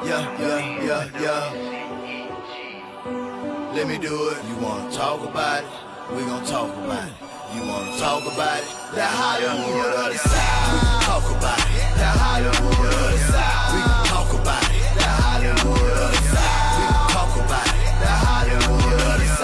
Yeah. Let me do it. You wanna talk about it? We gon' talk about it. You wanna talk about it? That Hollywood of the South. We gon' talk about it. That Hollywood of the South. We gon' talk about it. That Hollywood of the South. We gon' talk about it. That Hollywood of the South.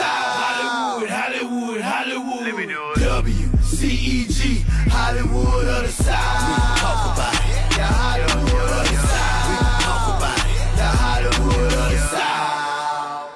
Hollywood. Let me do it. WCEG, Hollywood of the South. We gon' talk about it. That Hollywood of the South. We gon' talk about it. That Hollywood of the South.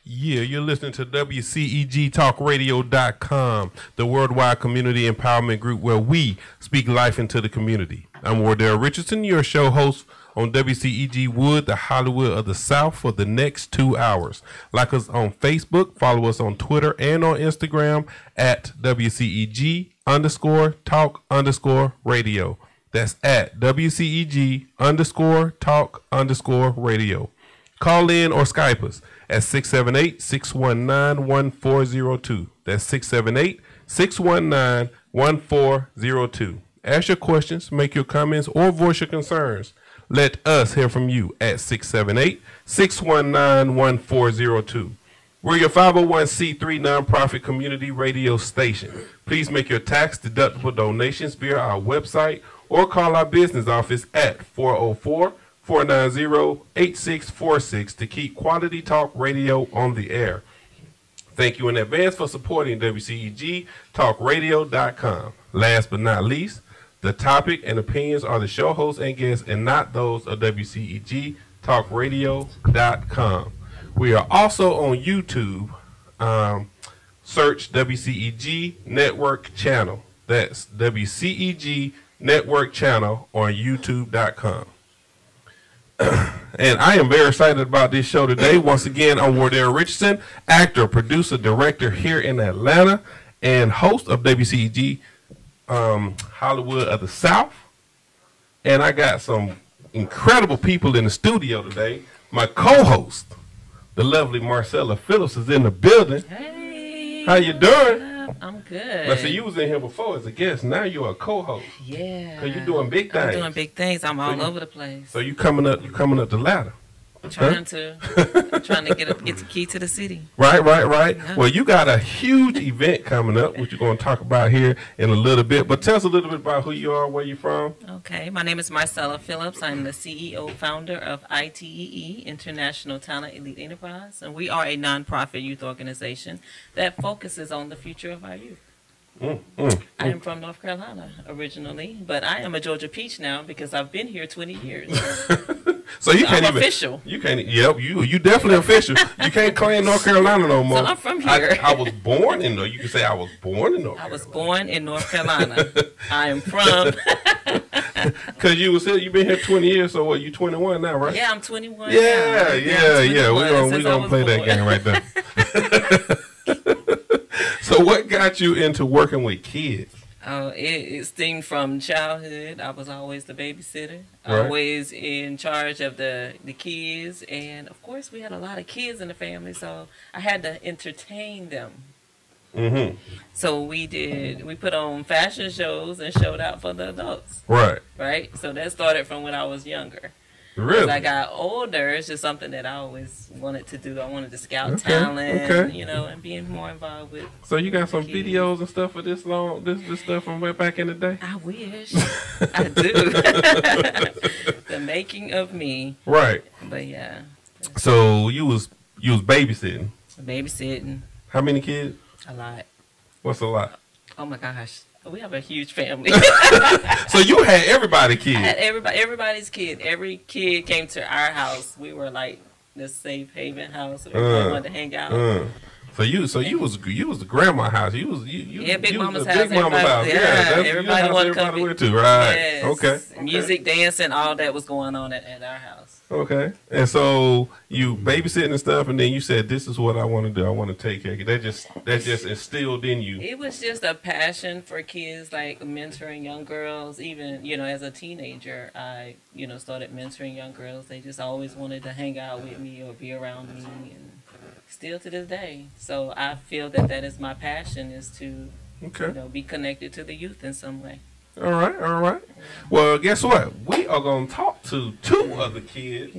Yeah, you're listening to WCEG Talk Radio.com, the worldwide community empowerment group where we speak life into the community. I'm Wardell Richardson, your show host on WCEG Wood, the Hollywood of the South, for the next 2 hours. Like us on Facebook, follow us on Twitter and on Instagram at WCEG_talk_radio. That's at WCEG_talk_radio. Call in or Skype us at 678-619-1402. That's 678-619-1402. Ask your questions, make your comments, or voice your concerns. Let us hear from you at 678-619-1402. We're your 501c3 nonprofit community radio station. Please make your tax-deductible donations via our website or call our business office at 404-490-8646 to keep quality talk radio on the air. Thank you in advance for supporting WCEG TalkRadio.com. Last but not least, the topic and opinions are the show hosts and guests and not those of WCEG TalkRadio.com. We are also on YouTube. Search WCEG Network Channel. That's WCEG Network Channel on YouTube.com. And I am very excited about this show today. Once again, I'm Wardell Richardson, actor, producer, director here in Atlanta, and host of WCEG Hollywood of the South. And I got some incredible people in the studio today. My co-host, the lovely Marcella Phillips, is in the building. Hey. How you doing? I'm good. Now, see, you was in here before as a guest. Now you're a co-host. Yeah. Cause you're doing big things. I'm doing big things. I'm all over the place. So you coming up the ladder. I'm trying to get the key to the city. Right. Yeah. Well, you got a huge event coming up, which you're going to talk about here in a little bit. But tell us a little bit about who you are, where you're from. Okay. My name is Marcella Phillips. I'm the CEO, founder of ITEE, International Talent Elite Enterprise. And we are a nonprofit youth organization that focuses on the future of our youth. I am from North Carolina originally, but I am a Georgia Peach now because I've been here 20 years. So you can't I'm even official. You can't. Yep, you definitely official. You can't claim North Carolina no more. So I'm from here. I was born in. You can say I was born in North Carolina. I was born in North Carolina. I am from. Because you've been here 20 years. So what? You 21 now, right? Yeah, I'm 21. Yeah. We're gonna play that game right there. So what got you into working with kids? It stemmed from childhood. I was always the babysitter, Right. always in charge of the kids. And, of course, we had a lot of kids in the family, so I had to entertain them. Mm-hmm. So we put on fashion shows and showed out for the adults. Right. So that started from when I was younger. Really? As I got older, it's just something that I always wanted to do. I wanted to scout talent, and being more involved with. So you got some kids. videos and stuff for this stuff from way back in the day? I wish. I do. The making of me. Right. But yeah. So you was babysitting. Babysitting. How many kids? A lot. What's a lot? Oh my gosh. We have a huge family. So you had everybody's kid. I had everybody's kid. Every kid came to our house. We were like the safe haven house. Everybody wanted to hang out. So you was the grandma house. You Big Mama's house. Big Mama's house. Yeah, everybody wanted to come with too, right? Yes. Okay. Music, dancing, all that was going on at our house. Okay. And so you babysitting and stuff, and then you said, "This is what I want to do. I want to take care of you." That just instilled in you. It was just a passion for kids, like mentoring young girls. Even as a teenager, I started mentoring young girls. They just always wanted to hang out with me or be around me, and still to this day. So I feel that is my passion, is to be connected to the youth in some way. All right. Well, guess what? We are going to talk out to 2 other kids.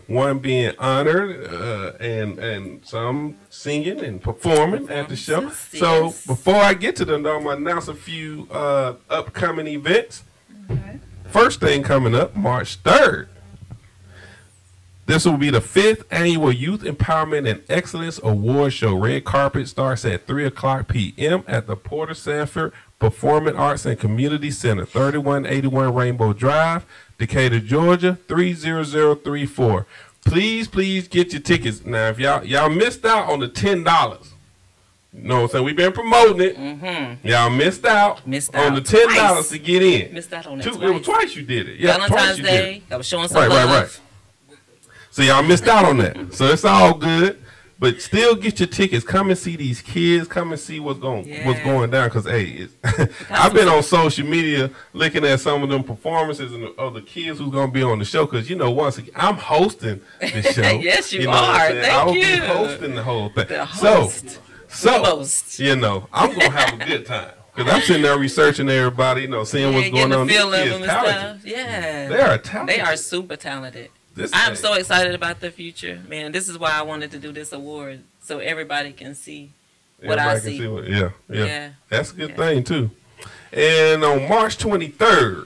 One being honored and some singing and performing at the show. Yes. So before I get to them, I'm going to announce a few upcoming events. Okay. First thing coming up, March 3rd. This will be the 5th Annual Youth Empowerment and Excellence Award Show. Red carpet starts at 3 o'clock p.m. at the Porter Sanford Performing Arts and Community Center, 3181 Rainbow Drive, Decatur, Georgia, 30034. Please get your tickets. Now, if y'all missed out on the $10, you know what I'm saying? We've been promoting it. Mm-hmm. Y'all missed out on the $10 twice. to get in. Missed out on that It was twice you did it. Yeah, Valentine's twice you did Day. it. I was showing some love. Right. So y'all missed out on that. So it's all good. But still get your tickets. Come and see these kids. Come and see what's going down. Because, hey, I've been on social media looking at some of them performances and the kids who's going to be on the show. Because, once again, I'm hosting the show. Yes, you are. Thank you. I will be hosting the whole thing. The host. So, I'm going to have a good time. Because I'm sitting there researching everybody, seeing what's going on. Feel of them and stuff. Yeah. They are talented. They are super talented. I'm so excited about the future, man. This is why I wanted to do this award, so everybody can see what I see. Yeah. That's a good thing, too. And on March 23rd,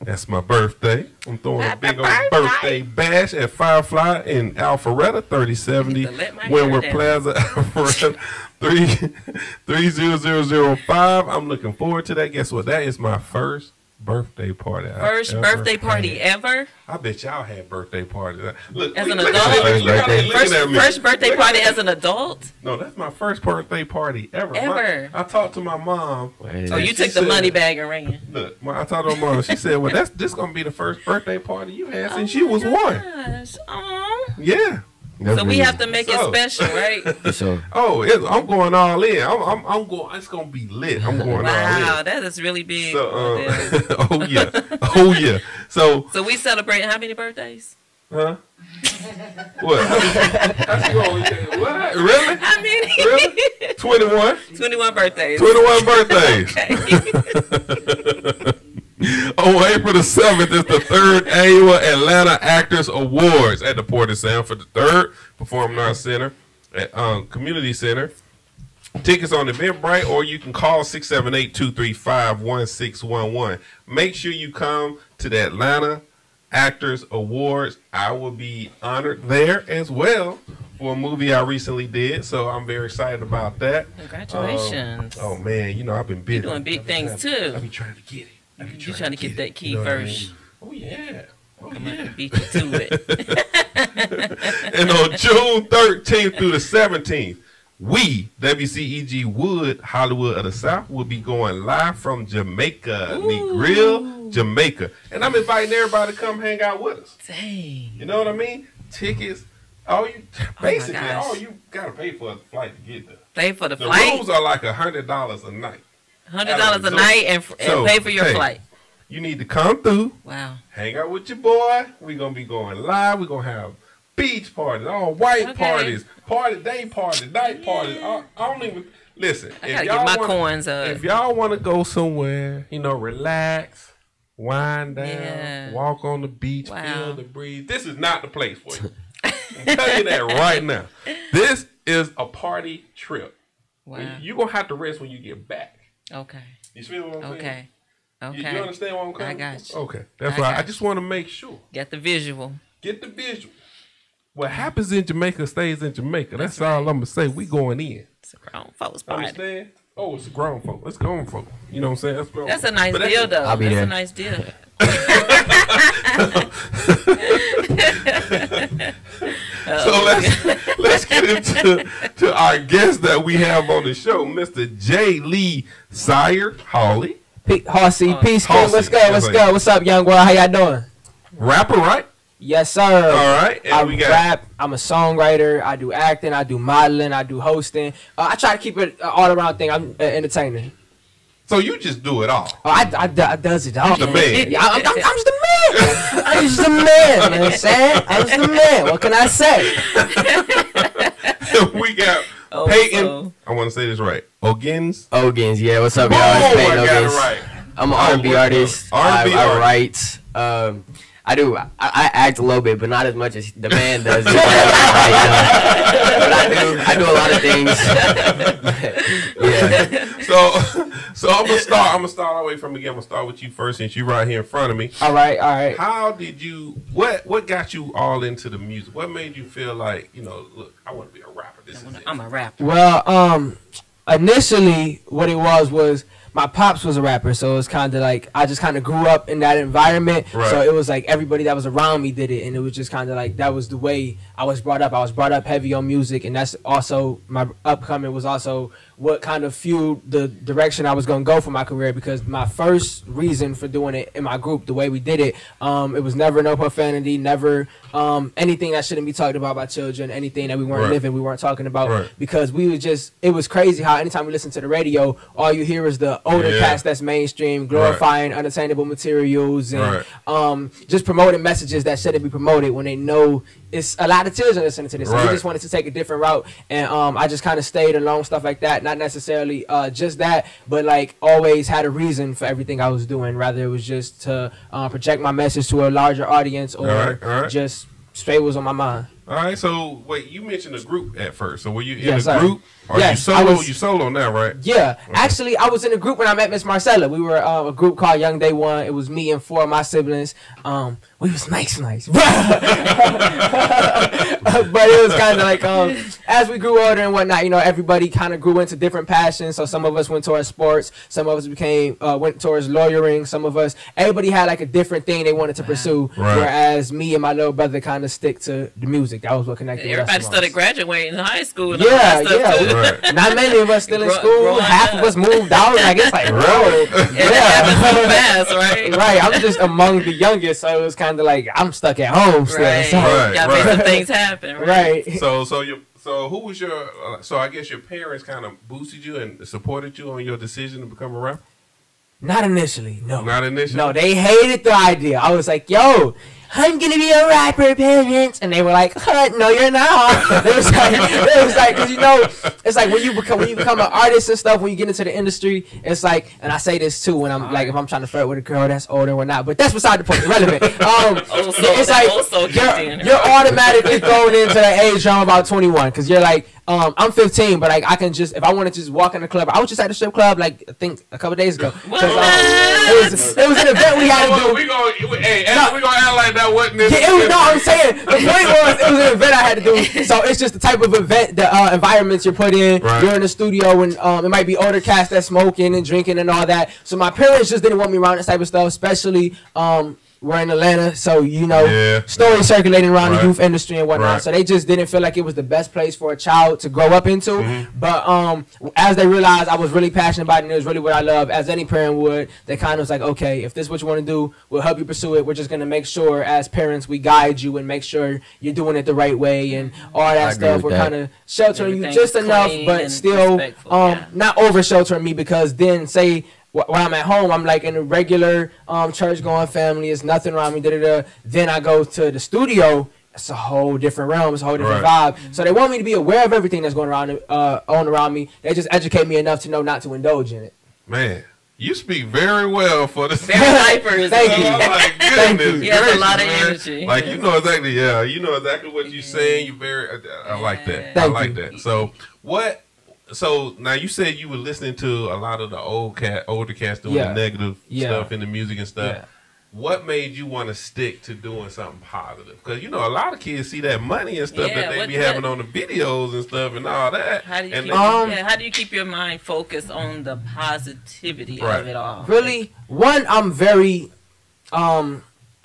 that's my birthday. I'm throwing a big old birthday bash at Firefly in Alpharetta, 3070 Windward Plaza, Alpharetta, 30005. I'm looking forward to that. Guess what? That is my first birthday party. First birthday party ever? I bet y'all had birthday parties. Look, as an adult? First birthday party as an adult? No, that's my first birthday party ever. I talked to my mom. Oh, you took the money bag and ran. Look, I talked to my mom. She said, well, this going to be the first birthday party you had since you was 1. Aww. Yeah. So we have to make it special, right? I'm going all in. I'm going. It's gonna be lit. I'm going all in. Wow, that is really big. So, oh yeah. So we celebrate how many birthdays? Huh? What? What? Really? How many? Really? 21. 21 birthdays. 21 birthdays. On April the 7th is the 3rd Annual Atlanta Actors Awards at the Porter Sanford III Performing Arts Center at Community Center. Tickets on Eventbrite, or you can call 678-235-1611. Make sure you come to the Atlanta Actors Awards. I will be honored there as well for a movie I recently did, so I'm very excited about that. Congratulations. Oh man, I've been busy. You're doing big things too. I've been trying to get it. You're trying to get that key first. Oh yeah. I'm going to beat you to it. And on June 13th through the 17th, we, WCEG Wood, Hollywood of the South, will be going live from Jamaica, Negril, Jamaica. And I'm inviting everybody to come hang out with us. Dang. You know what I mean? Tickets, all you gotta pay for a flight to get there. Pay for the flight? The rooms are like $100 a night. $100 a night and pay for your flight. You need to come through. Wow. Hang out with your boy. We're going to be going live. We're going to have beach parties, all white parties, day parties, night parties. I don't even, listen. I got to get my coins up. If y'all want to go somewhere, relax, wind down, walk on the beach, feel the breeze, this is not the place for you. I'm telling you that right now. This is a party trip. Wow. You're going to have to rest when you get back. Okay. You feel what I'm saying? Okay. You understand what I'm coming? I got you. Okay. That's why I just want to make sure. Get the visual. What happens in Jamaica stays in Jamaica. That's all I'm going to say. We going in. It's a grown folks party. Understand? Oh, it's a grown folk. It's grown folk. You know what I'm saying? That's a nice deal, though. I'll be there. That's a nice deal. So let's get into our guest that we have on the show, Mr. J. Lee Sire Hawley. Horsey, peace, what's good? What's up, young boy? How y'all doing? Rapper, right? Yes, sir. All right. And I rap. I'm a songwriter. I do acting. I do modeling. I do hosting. I try to keep it all around thing. I'm an entertainer. So you just do it all? Oh, I does it all. You're the man. Yeah, I'm just the man. I'm just the man. You know what I'm saying? I'm just the man. What can I say? We got Peyton. I want to say this right. Ogins, yeah. What's up, y'all? It's Peyton I got it Ogins. right. I'm an R&B artist. I write. I do. I act a little bit, but not as much as the man does. But I do a lot of things. Yeah. So I'm gonna start all the way from again. I'm gonna start with you first, since you're right here in front of me. All right. How did you? What got you all into the music? What made you feel like, look, I want to be a rapper. I'm a rapper. Well, initially, what it was my pops was a rapper, so it was kind of like I just kind of grew up in that environment. Right. So it was like everybody that was around me did it, and it was just kind of like that was the way I was brought up. I was brought up heavy on music, and that's also my upcoming was also what kind of fueled the direction I was going to go for my career, because my first reason for doing it in my group, the way we did it, it was never no profanity, never anything that shouldn't be talked about by children, anything that we weren't living, we weren't talking about, because we was just, it was crazy how anytime we listen to the radio, all you hear is the older cast that's mainstream, glorifying unattainable materials, and just promoting messages that shouldn't be promoted when they know it's a lot of children listening to this. So we just wanted to take a different route, and I just kind of stayed along, stuff like that. Not necessarily just that, but like always had a reason for everything I was doing. Rather it was just to project my message to a larger audience, or just straight was on my mind. All right, so wait, you mentioned a group at first. So were you in a sir. group? Or you solo now, right? Yeah. Okay. Actually, I was in a group when I met Miss Marcella. We were a group called Young Day One. It was me and 4 of my siblings. We was nice. But it was kind of like as we grew older and whatnot, everybody kind of grew into different passions. So some of us went towards sports. Some of us went towards lawyering. Everybody had like a different thing they wanted to pursue. Right. Whereas me and my little brother kind of stick to the music. That was what connected us. Everybody started graduating in high school. And all that stuff too. Right. Not many of us still in school. Half of us moved out. Like it's like, bro, fast, right? Right. I'm just among the youngest, so it was kind of like I'm stuck at home still. Right. So. Gotta make some things happen. Right. So who was your? So I guess your parents kind of boosted you and supported you on your decision to become a rapper. Not initially, no. Not initially. No, they hated the idea. I was like, yo, I'm gonna be a rapper, parents, and they were like, no, you're not. It was like, cause it's like when you become an artist and stuff, when you get into the industry, it's like, and I say this too when I'm like, if I'm trying to flirt with a girl that's older or not, but that's beside the point, irrelevant. It's like you're automatically going into the age I'm about 21, cause you're like, I'm 15, but like I can just, if I want to just walk in the club, I was just at the strip club like I think a couple days ago. It was an event we had to do. We gonna act like that wasn't this. I'm saying the point was it was an event I had to do. So it's just the type of event, the environments you're put in. Right. You're in the studio, and it might be older cats that's smoking and drinking and all that. So my parents just didn't want me around this type of stuff, especially. We're in Atlanta, so stories circulating around the youth industry and whatnot. Right. So they just didn't feel like it was the best place for a child to grow up into. Mm-hmm. But as they realized I was really passionate about it and it was really what I love, as any parent would, they kind of was like, okay, if this is what you want to do, we'll help you pursue it. We're just gonna make sure, as parents, we guide you and make sure you're doing it the right way and all that stuff. We're kind of sheltering you just enough, but still not over sheltering me, because then say. When I'm at home, I'm like in a regular church-going family. There's nothing around me. Then I go to the studio. It's a whole different realm. It's a whole different vibe. So they want me to be aware of everything that's going on around me. They just educate me enough to know not to indulge in it. Man, you speak very well for the very hyper. Thank you. Like, goodness, you have a lot of energy. Like you know exactly what you're saying. You I like that. I like that. So what? So now you said you were listening to a lot of the older cats doing the negative stuff in the music and stuff. Yeah. What made you want to stick to doing something positive? Because a lot of kids see that money and stuff that they be having on the videos and stuff and all that. How do you keep your mind focused on the positivity of it all? Really, I'm very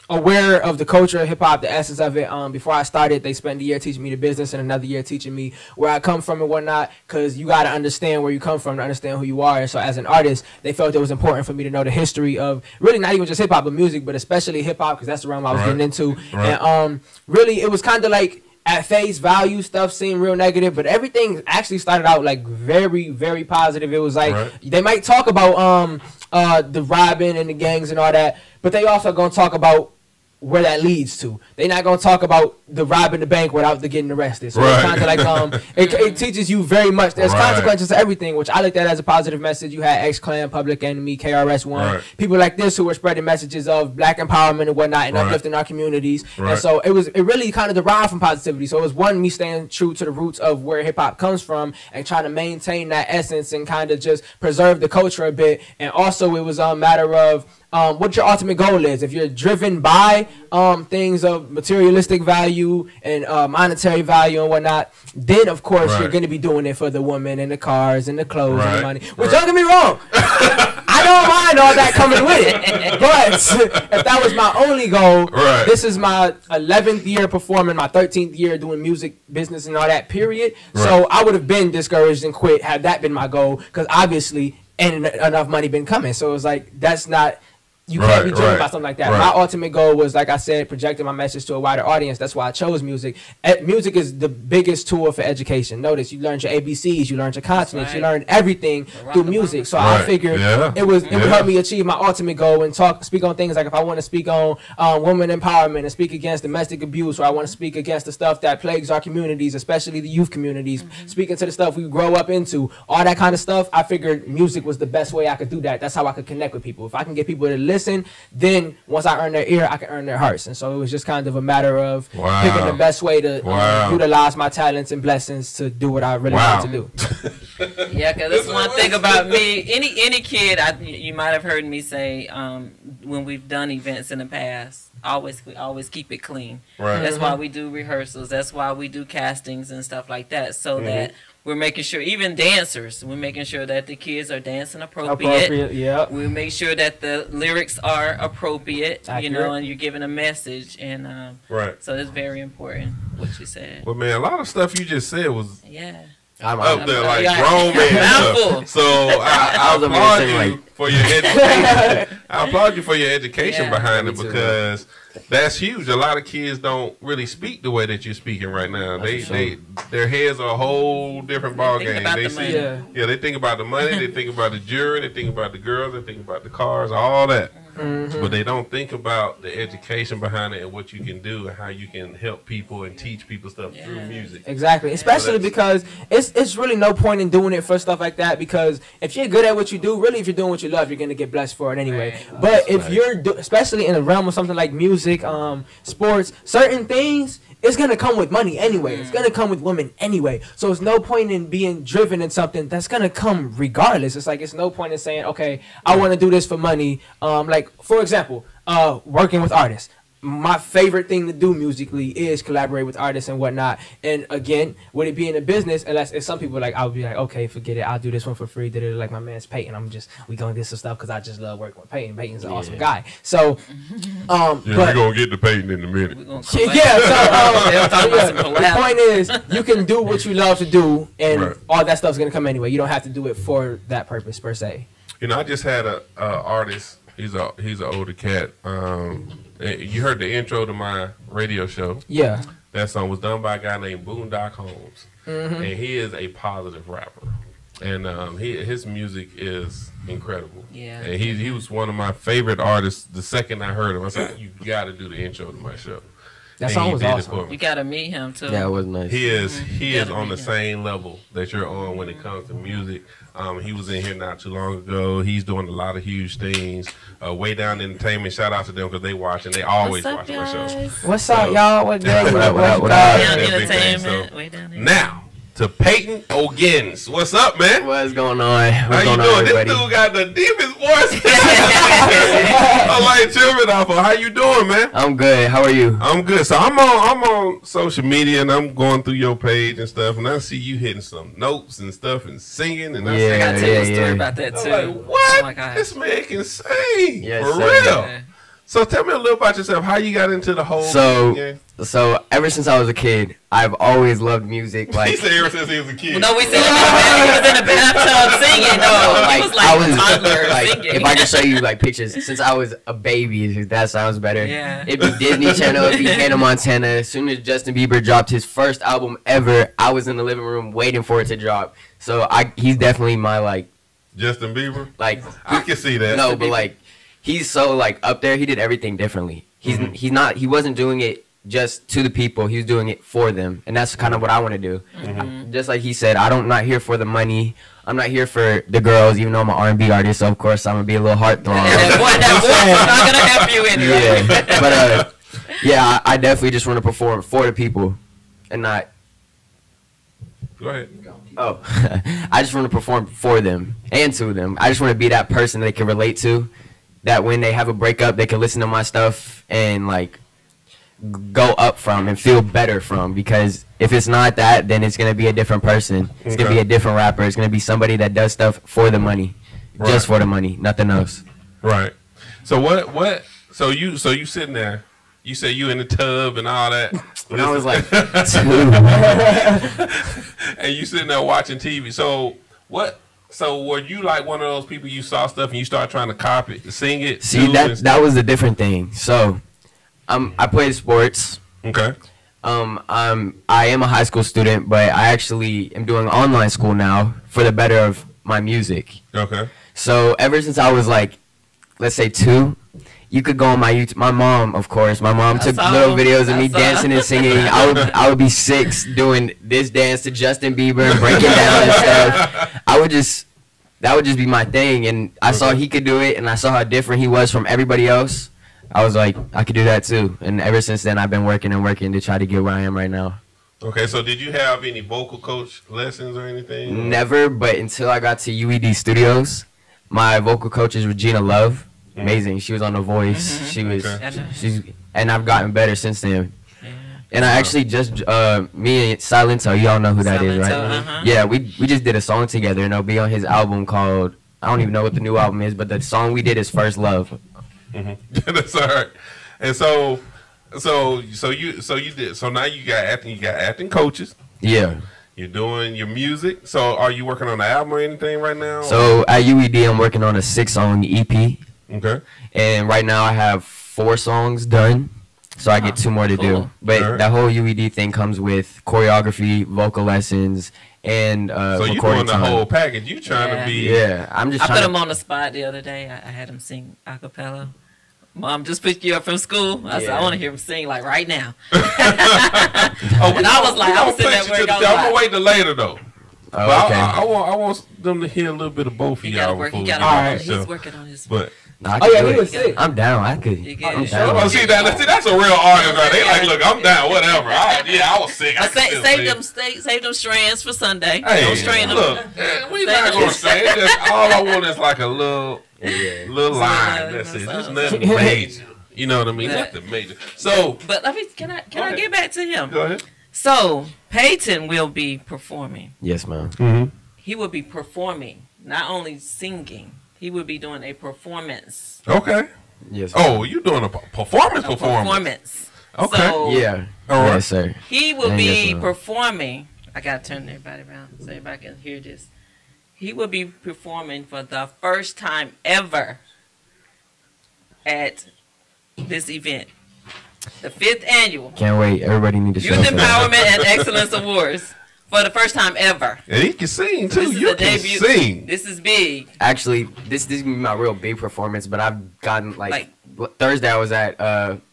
aware of the culture of hip-hop, the essence of it. Before I started, they spent a year teaching me the business and another year teaching me where I come from and whatnot, because you got to understand where you come from to understand who you are. And so as an artist, they felt it was important for me to know the history of really not even just hip-hop, but music, but especially hip-hop, because that's the realm I was getting into. Right. And really, it was kind of like, at face value, stuff seemed real negative, but everything actually started out like very, very positive. It was like they might talk about the robbing and the gangs and all that, but they also gonna talk about where that leads to. They're not gonna talk about the robbing the bank without the getting arrested. So it's kind of like it teaches you very much. There's consequences to everything, which I looked at as a positive message. You had X-Clan, Public Enemy, KRS-One, people like this who were spreading messages of black empowerment and whatnot and uplifting our communities. And so it really kind of derived from positivity. So it was one, me staying true to the roots of where hip hop comes from and trying to maintain that essence and kind of just preserve the culture a bit. And also it was a matter of what your ultimate goal is. If you're driven by things of materialistic value and monetary value and whatnot, then of course you're going to be doing it for the women and the cars and the clothes and the money. Which don't get me wrong, I don't mind all that coming with it. But if that was my only goal, this is my 11th year performing, my 13th year doing music business and all that, period. So I would have been discouraged and quit had that been my goal, because obviously ain't enough money been coming. So it's like, that's not... You can't be driven by something like that. My ultimate goal was, like I said, projecting my message to a wider audience. That's why I chose music. Music is the biggest tool for education. Notice, you learned your ABCs, you learned your consonants, you learned everything through music. So I figured it would help me achieve my ultimate goal and speak on things like if I want to speak on women empowerment and speak against domestic abuse, or I want to speak against the stuff that plagues our communities, especially the youth communities, speaking to the stuff we grow up into, all that kind of stuff. I figured music was the best way I could do that. That's how I could connect with people. If I can get people to listen, then once I earn their ear, I can earn their hearts. And so it was just kind of a matter of picking the best way to utilize my talents and blessings to do what I really want to do. Yeah, because that's one thing about me. Any kid, you might have heard me say when we've done events in the past, we always keep it clean. That's why we do rehearsals. That's why we do castings and stuff like that, so that we're making sure, even dancers, we're making sure that the kids are dancing appropriate. We make sure that the lyrics are appropriate, you know, and you're giving a message. And so it's very important what you said. Well, man, a lot of stuff you just said was I'm up there like grown man stuff. So I applaud you for your education. I applaud you for your education behind it, because that's huge. A lot of kids don't really speak the way that you're speaking right now. Their heads are a whole different ball game. They think about the money, they think about the jury, they think about the girls, they think about the cars, all that. But they don't think about the education behind it and what you can do and how you can help people and teach people stuff through music. Exactly. Especially because it's really no point in doing it for stuff like that, because if you're good at what you do, really if you're doing what you love, you're going to get blessed for it anyway. But if you're, especially in the realm of something like music, sports, certain things, it's going to come with money anyway. It's going to come with women anyway. So it's no point in being driven in something that's going to come regardless. It's like, it's no point in saying, okay, I want to do this for money. Like, for example, working with artists. My favorite thing to do musically is collaborate with artists and whatnot. And again, would it be in a business? Unless if some people, like, I'll be like, okay, forget it. I'll do this one for free. Did it like my man's Peyton? We gonna get some stuff because I just love working with Peyton. Peyton's an awesome guy. So, we're gonna get to Peyton in a minute. The point is, you can do what you love to do, and all that stuff's gonna come anyway. You don't have to do it for that purpose per se. You know, I just had a artist. He's an older cat. You heard the intro to my radio show. Yeah. That song was done by a guy named Boondock Holmes. And he is a positive rapper. And his music is incredible. Yeah. And he was one of my favorite artists. The second I heard him, I said, you got to do the intro to my show. That song was awesome. You got to meet him, too. Yeah, it was nice. He is on the same level that you're on when it comes to music. He was in here not too long ago. He's doing a lot of huge things. Way Down Entertainment, shout out to them because they watch and they always watch my show. What's up, y'all? What day? Way Down Entertainment. Way Down Entertainment. Now, to Peyton O'Ginnens. What's up, man? What's going on? How you doing? This dude got the deepest voice. I'm like children off of. How you doing, man? I'm good. How are you? I'm good. So I'm on social media and I'm going through your page and stuff, and I see you hitting some notes and stuff and singing. And I gotta tell you a story about that too. I'm like, what? Oh my God. This man can sing for real. Yeah. So tell me a little about yourself. How you got into the whole thing? So ever since I was a kid, I've always loved music. Like he said, ever since he was a kid. Well, no, we seen him in the bathtub singing. No, he was like a toddler singing. If I can show you like pictures, since I was a baby, if that sounds better. Yeah. It'd be Disney Channel, it'd be Hannah Montana. As soon as Justin Bieber dropped his first album ever, I was in the living room waiting for it to drop. So he's definitely my like. Justin Bieber. Like I can see that. No, but like. He's so like up there. He did everything differently. He wasn't doing it just to the people. He was doing it for them, and that's kind of what I want to do. Just like he said, I'm not here for the money. I'm not here for the girls, even though I'm an R&B artist. So of course I'm gonna be a little heartthrob. That not gonna help you anyway. Yeah, but yeah, I definitely just want to perform for the people, and not. Go ahead. Oh, I just want to perform for them and to them. I just want to be that person they can relate to. That when they have a breakup, they can listen to my stuff and like go up from and feel better from. Because if it's not that, then it's gonna be a different person. It's gonna be a different rapper. It's gonna be somebody that does stuff for the money, just for the money, nothing else. Right. So what? So you sitting there. You say you in the tub and all that. When I was like 2. And you sitting there watching TV. So what? So were you like one of those people you saw stuff and you start trying to copy it, sing it? See, that was a different thing. So I played sports. Okay. I am a high school student, but I actually am doing online school now for the better of my music. Okay. So ever since I was like, let's say 2, you could go on my YouTube. My mom, of course. My mom took little videos of me dancing and singing. I would be 6 doing this dance to Justin Bieber and breaking down and stuff. That would just be my thing. And I saw he could do it, and I saw how different he was from everybody else. I was like, I could do that too. And ever since then, I've been working to try to get where I am right now. Okay, so did you have any vocal coach lessons or anything? Never, but until I got to UED Studios, my vocal coach is Regina Love. Amazing. She was on The Voice. And I've gotten better since then. And I actually just me and Silento, y'all know who that is, right? Yeah, we just did a song together, and it'll be on his album called, I don't even know what the new album is, but the song we did is First Love. That's all right. And so now you got acting coaches. Yeah. You're doing your music. So are you working on an album or anything right now? So at UED, I'm working on a 6-song EP. Okay. And right now I have 4 songs done. So I get 2 more to do. But that whole UED thing comes with choreography, vocal lessons, and so you doing the whole package. You trying to be. Yeah, I'm just trying I put him on the spot the other day. I had him sing a cappella. Mom just picked you up from school. I said, I want to hear him sing like right now. And I was like, I was sitting there working. I'm going to wait till later though. Oh, okay. I want them to hear a little bit of both of y'all. He's working on his. But he was sick. I'm down. I could. I'm down. Well, see, that's a real artist, right? They like, look, I'm down, whatever. I was sick. Save them strands for Sunday. Hey, don't strain them. Look, we not gonna say it. All I want is like a little line. That's it. Just nothing major. You know what I mean? Nothing major. So, but can I get back to him? Go ahead. So Peyton will be performing. Yes, ma'am. Mm-hmm. He will be performing, not only singing. He will be doing a performance. Okay. Yes. Oh, you doing a performance? Performance. Okay. So yeah. All right. Yes, sir. He will be performing. I gotta turn everybody around so everybody can hear this. He will be performing for the first time ever at this event, the 5th annual. Can't wait. Everybody need to show Youth Empowerment and Excellence Awards. For the first time ever. And he can sing too. You can sing. This is big. Actually, this is gonna be my real big performance. But I've gotten like Thursday I was at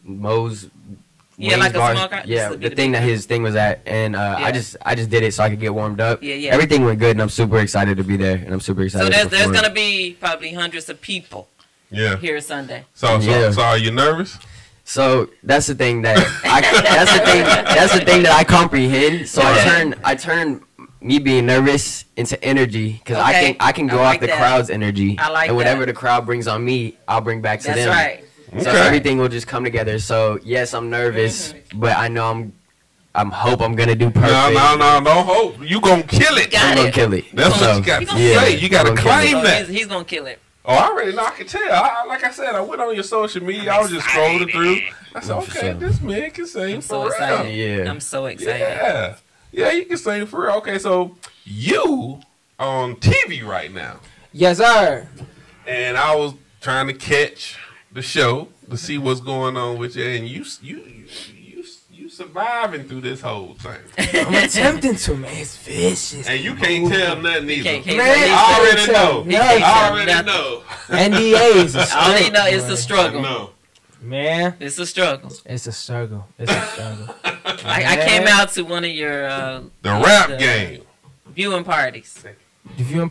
Mo's. Yeah, like bar. A small car. Yeah, the thing that his thing was at, and I just did it so I could get warmed up. Yeah. Everything went good, and I'm super excited to be there, and I'm super excited. So there's gonna be probably hundreds of people. Yeah. Here Sunday. So are you nervous? So that's the thing that that's the thing that I comprehend. So I turn me being nervous into energy because I can go off the crowd's energy. And whatever the crowd brings on me, I'll bring back to them. That's right. So everything will just come together. So yes, I'm nervous, but I know I'm I'm gonna do perfect. No hope. You gonna kill it. I'm gonna kill it. That's what you got to say. You gotta claim that. He's gonna kill it. Oh, I already know. I can tell. Like I said, I went on your social media. I was just scrolling through. I said, okay, this man can sing for real. Yeah. I'm so excited. Yeah, you can sing for real. Okay, so you on TV right now. Yes, sir. And I was trying to catch the show to see what's going on with you, and you surviving through this whole thing. I'm attempting to, man. It's vicious. And you can't tell nothing either. I already know. NDAs. All he know is the struggle. No. Man, it's a struggle. It's a struggle. It's a struggle. I came out to one of your the rap game viewing parties. The viewing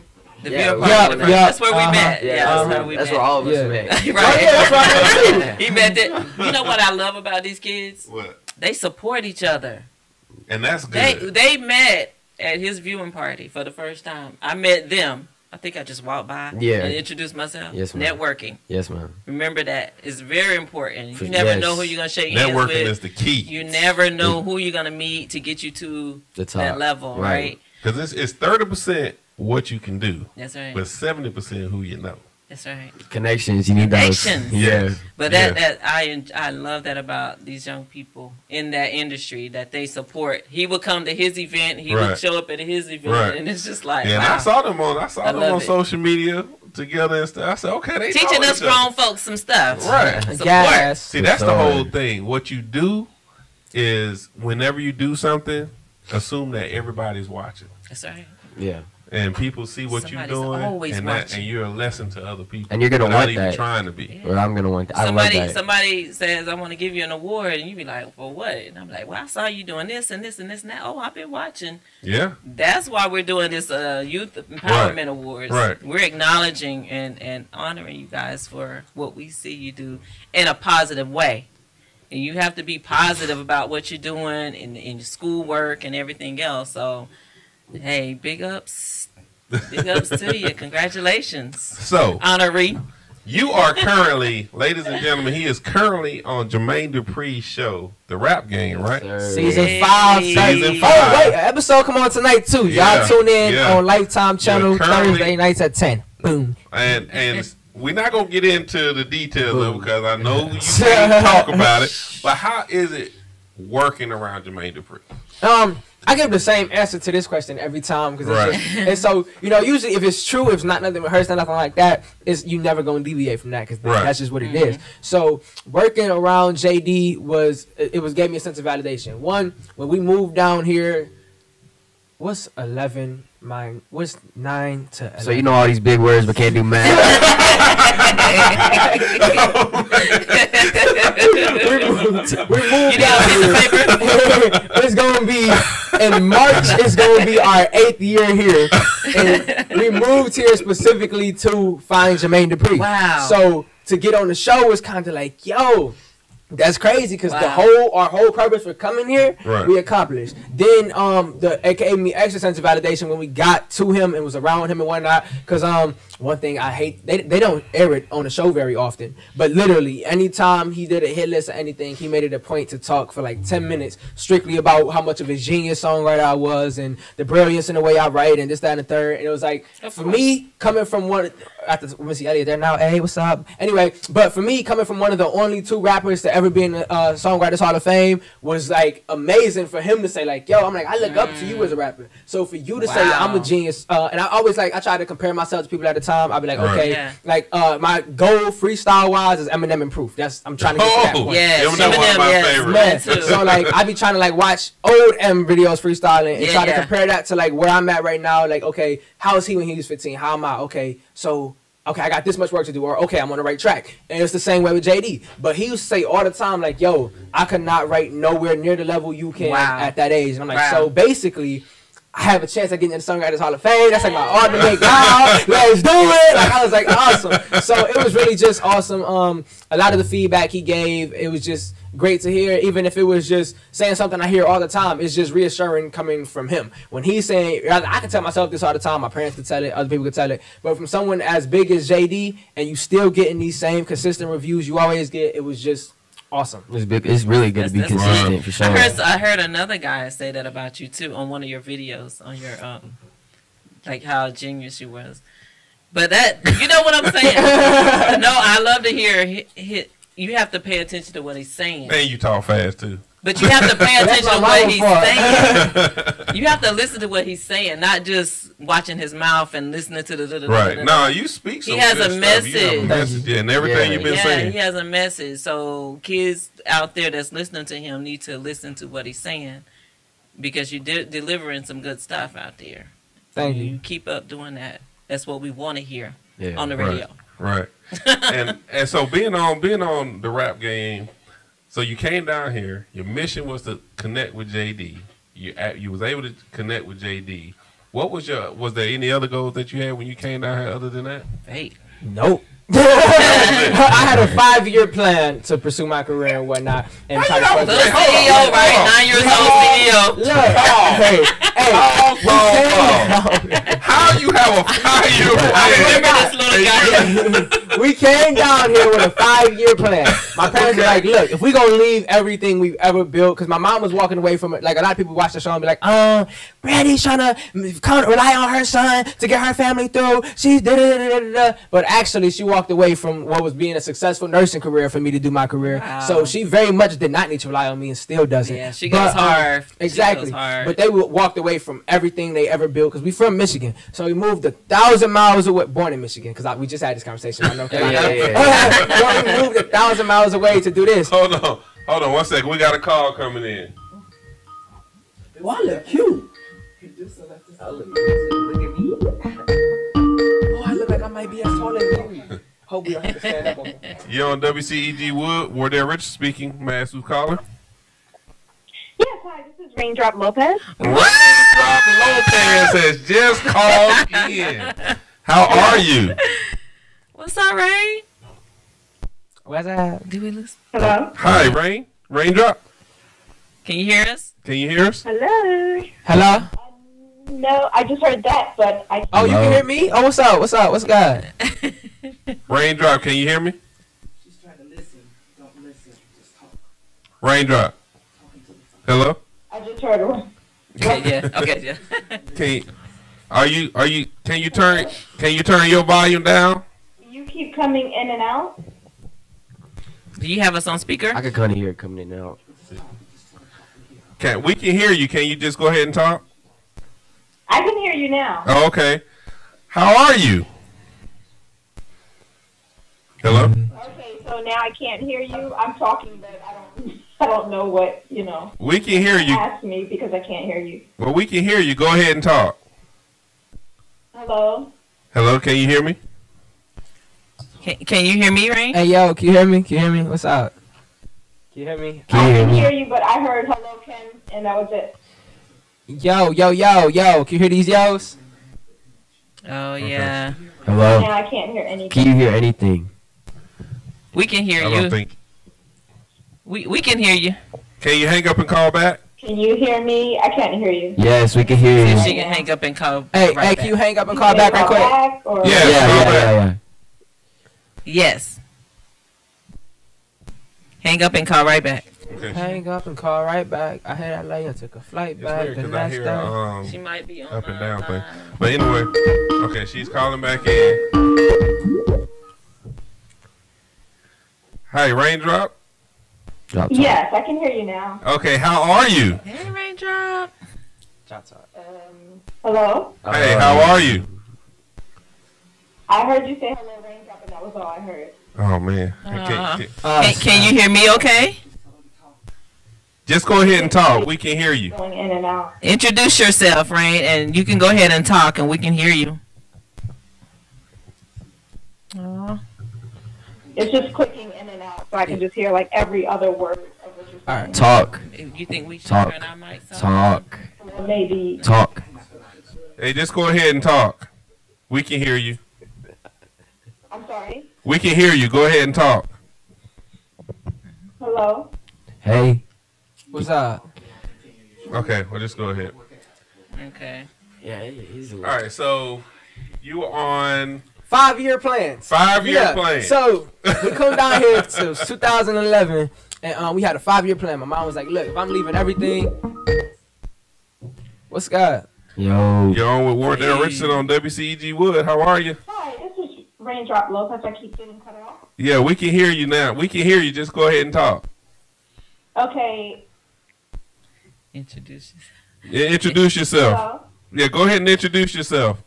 Yeah, party. That's where we met. Yeah, that's where all of us met. Right. that's right. He met it. You know what I love about these kids? What? They support each other. And that's good. They met at his viewing party for the first time. I met them. I think I just walked by and introduced myself. Yes, ma'am. Networking. Yes, ma'am. Remember that. It's very important. You never know who you're going to shake hands with. Networking is the key. You never know who you're going to meet to get you to the top. that level, right? Because it's 30% what you can do. That's right. But 70% who you know. That's right. Connections. You need Connections. those. Yeah. But that I love that about these young people in that industry, that they support. He would come to his event. He would show up at his event, and it's just like, wow. I saw them on social media together and stuff. I said, okay, they teaching us grown folks some stuff. Right. Support. Yes. See, that's the whole thing. What you do is whenever you do something, assume that everybody's watching. That's right. Yeah. And people see what you're doing, and you're a lesson to other people. And you're gonna want even that. Trying to be. Yeah. Or I'm gonna want that. I love that. Somebody says, I want to give you an award, and you be like, for what? And I'm like, well, I saw you doing this and this and this and that. Oh, I've been watching. Yeah. That's why we're doing this Youth Empowerment Awards. Right. We're acknowledging and honoring you guys for what we see you do in a positive way. And you have to be positive about what you're doing in your schoolwork and everything else. So, hey, big ups. Big ups to you. Congratulations. So, honoree. You are currently, ladies and gentlemen, he is currently on Jermaine Dupri's show, The Rap Game, right? Season 5. Season 5. Oh, wait, an episode come on tonight, too. Y'all tune in on Lifetime Channel Thursday nights at 10. Boom. And we're not going to get into the details of it because I know you can't talk about it. But how is it working around Jermaine Dupri? I give the same answer to this question every time because and so usually if it's true, if it's not nothing rehearsed or nothing like that, you never gonna deviate from that because that's just what it is. So working around JD gave me a sense of validation. One, when we moved down here, what's 11? What's 9 to 11? So you know all these big words but can't do math. we moved down here. It's gonna be in March. It's gonna be our 8th year here, and we moved here specifically to find Jermaine Dupri. Wow! So to get on the show was kind of like, yo. That's crazy because our whole purpose for coming here, we accomplished. Then it gave me extra sense of validation when we got to him and was around him and whatnot. Because one thing I hate, they don't air it on the show very often. But literally, anytime he did a hit list or anything, he made it a point to talk for like 10 minutes strictly about how much of a genius songwriter I was and the brilliance in the way I write and this, that, and the third. And it was like, for me, coming from one after Missy Elliott there now, hey, what's up? Anyway, but for me, coming from one of the only 2 rappers to ever be in the Songwriters Hall of Fame was like amazing for him to say like, yo, I'm like, I look up to you as a rapper. So for you to say I'm a genius, and I always I try to compare myself to people at the time. I'd be like, okay, my goal freestyle wise is Eminem and Proof. I'm trying to get to that point. Yeah, Eminem, my favorite. So I be trying to watch old M videos freestyling and try to compare that to where I'm at right now. Like, okay, how is he when he was 15? How am I? Okay, so I got this much work to do, or okay, I'm on the right track. And it's the same way with JD. But he used to say all the time, like, yo, I could not write nowhere near the level you can at that age. And I'm like, so basically, I have a chance at getting in the Songwriters Hall of Fame. That's like my ultimate goal. Let's do it. I was like, awesome. So it was really just awesome. A lot of the feedback he gave, it was just great to hear. Even if it was just saying something I hear all the time, it's just reassuring coming from him. When he's saying, I can tell myself this all the time, my parents could tell it, other people could tell it, but from someone as big as JD, and you still getting these same consistent reviews you always get, it was just awesome. It's really good to be consistent for sure. I heard another guy say that about you too on one of your videos on your like how genius you was. But that, you know what I'm saying? No, I love to hear you have to pay attention to what he's saying. And you talk fast too. But you have to pay attention to what he's saying. You have to listen to what he's saying, not just watching his mouth and listening to the. Right. No, you speak. He has a message. You have a message and everything you've been saying. He has a message. So kids out there that's listening to him need to listen to what he's saying, because you're delivering some good stuff out there. Thank you. You keep up doing that. That's what we want to hear on the radio. Right. and so being on the rap game, so you came down here. Your mission was to connect with JD. You was able to connect with JD. What was there any other goals that you had when you came down here other than that? Hey. Nope. I had a 5-year plan to pursue my career and whatnot. And try to Little CEO, right? 9 years old CEO. Look, How you have a 5-year plan? I remember this little guy. We came down here with a 5-year plan. My parents were like, look, if we gonna leave everything we've ever built, because my mom was walking away from it. Like, a lot of people watch the show and be like, Brandy's trying to rely on her son to get her family through. She's da-da-da-da-da. But actually, she walked away from what was being a successful nursing career for me to do my career. Wow. So she very much did not need to rely on me and still doesn't. Yeah, she goes hard. Exactly. She goes hard. But they walked away from everything they ever built because we from Michigan. So we moved 1,000 miles away. Born in Michigan, because we just had this conversation. I know. We moved 1,000 miles away to do this. Hold on 1 second. We got a call coming in. Well, I look cute. Oh, I look like I might be as tall as you. Hope we don't have to stand up. You're on WCEG Wood. Wardell Richard speaking. May I ask who's calling? Yes, hi, this is Raindrop Lopez. Raindrop Lopez has just called in. How are you? What's up, Rain? What's that? Do we listen? Hello? Hi, Raindrop. Can you hear us? Can you hear us? Hello? Hello? No, I just heard that, but I... Oh, you can hear me? Oh, what's up? What's good? Raindrop, can you hear me? She's trying to listen. Don't listen. Just talk. Raindrop. Hello? I just heard her. Okay, yeah. Okay, yeah. Can you turn your volume down? You keep coming in and out? Do you have us on speaker? I can kind of hear it coming in and out. We can hear you. Can you just go ahead and talk? I can hear you now. Oh, okay. How are you? Hello? Okay, so now I can't hear you. I'm talking, but I don't know what, We can hear you. Ask me because I can't hear you. Well, we can hear you. Go ahead and talk. Hello? Hello, can you hear me? Can you hear me, Rain? Hey, yo, can you hear me? Can you hear me? What's up? Can you hear me? I can hear you, but I heard hello, Ken, and that was it. Yo. Can you hear these yos? Oh, yeah. Hello? Now I can't hear anything. Can you hear anything? We can hear I you. don't think. We can hear you. Can you hang up and call back? Can you hear me? I can't hear you. Yes, we can hear See you. if she can hang up and call. Hey, right can you back. hang up and call back right quick? Yeah. Yes. Hang up and call right back. Okay. Hang up and call right back. I had that lady and took a flight It's back weird the 'cause I next hear day. She might be on up and down thing. line. But anyway, okay, she's calling back in. Hi, Raindrop. Yes, I can hear you now. Okay, how are you? Hey, Raindrop. Hello? Hey, how are you? I heard you say hello, Raindrop, and that was all I heard. Oh man. Can you hear me okay? Just go ahead and talk. We can hear you. Going in and out. Introduce yourself, Rain, and you can go ahead and talk, and we can hear you. It's just clicking in and out, so I can just hear like every other word of what you're saying. All right. Talk. You think we should Talk. turn our mics off? Talk. Maybe. Talk. Hey, just go ahead and talk. We can hear you. I'm sorry. We can hear you. Go ahead and talk. Hello? Hey. What's up? Okay, well, just go ahead. Okay. Yeah, he's a All right, so you were on 5-year plans. 5-year plan. So we come down here to 2011, and we had a 5-year plan. My mom was like, "Look, if I'm leaving everything, what's good?" Yo. You're on with Wardell Richardson on WCEG Wood. How are you? Hi, this is Raindrop Lopez. I keep getting cut off. Yeah, we can hear you now. We can hear you. Just go ahead and talk. Okay. Introduce yourself. Yeah, introduce yourself. Hello? Yeah, go ahead and introduce yourself.